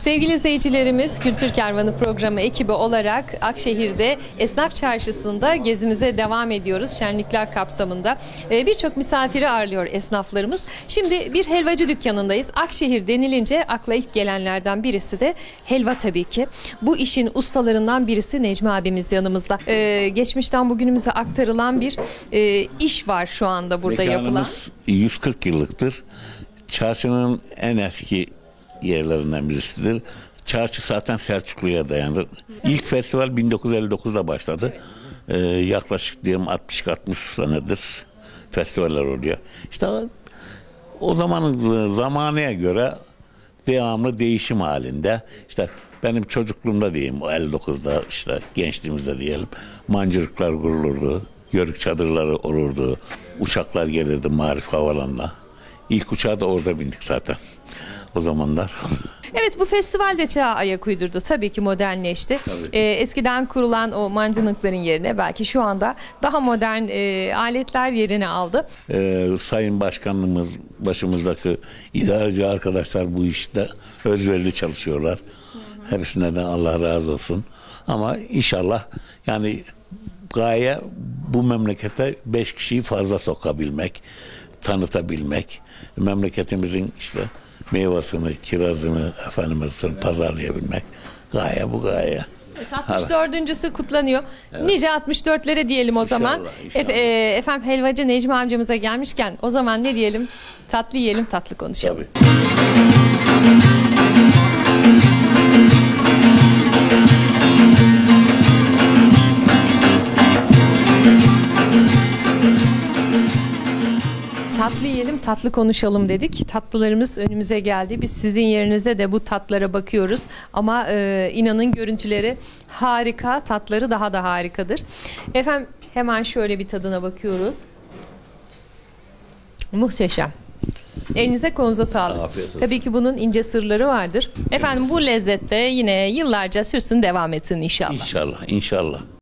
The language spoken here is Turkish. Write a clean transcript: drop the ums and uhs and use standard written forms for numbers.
Sevgili izleyicilerimiz, Kültür Kervanı programı ekibi olarak Akşehir'de Esnaf Çarşısı'nda gezimize devam ediyoruz. Şenlikler kapsamında birçok misafiri ağırlıyor esnaflarımız. Şimdi bir helvacı dükkanındayız. Akşehir denilince akla ilk gelenlerden birisi de helva tabii ki. Bu işin ustalarından birisi Necmi abimiz yanımızda. Geçmişten bugünümüze aktarılan bir iş var şu anda burada yapılan. Mekanımız 140 yıllıktır. Çarşının en eski yerlerinden birisidir. Çarşı zaten Selçuklu'ya dayanır. İlk festival 1959'da başladı. Yaklaşık diyelim 60 senedir festivaller oluyor. İşte o zamanın zamanına göre devamlı değişim halinde. İşte benim çocukluğumda diyeyim, o 59'da işte gençliğimizde diyelim, mancırıklar kurulurdu, yörük çadırları olurdu, uçaklar gelirdi Marif Havalanı'na. İlk uçağa da orada bindik zaten o zamanlar. Evet, bu festival de çağa ayak uydurdu. Tabii ki modernleşti. Eskiden kurulan o mancınıkların yerine belki şu anda daha modern aletler yerini aldı. Sayın Başkanımız, başımızdaki idareci arkadaşlar bu işte özverili çalışıyorlar. Hepsinden Allah razı olsun. Ama inşallah yani gaye bu memlekete 5 kişiyi fazla sokabilmek, tanıtabilmek, memleketimizin işte meyvasını, kirazını pazarlayabilmek. Gaye bu gaye. 64.'sü kutlanıyor. Evet. Nice 64'lere diyelim o inşallah, zaman. İnşallah. Efendim helvacı Necmi amcamıza gelmişken o zaman ne diyelim? Tatlı yiyelim, tatlı konuşalım. Tabii. Tatlı yiyelim, tatlı konuşalım dedik. Tatlılarımız önümüze geldi. Biz sizin yerinize de bu tatlara bakıyoruz. Ama inanın görüntüleri harika, tatları daha da harikadır. Efendim hemen şöyle bir tadına bakıyoruz. Muhteşem. Elinize kolunuza sağlık. Tabii ki bunun ince sırları vardır. Efendim bu lezzette yine yıllarca sürsün, devam etsin inşallah. İnşallah, inşallah.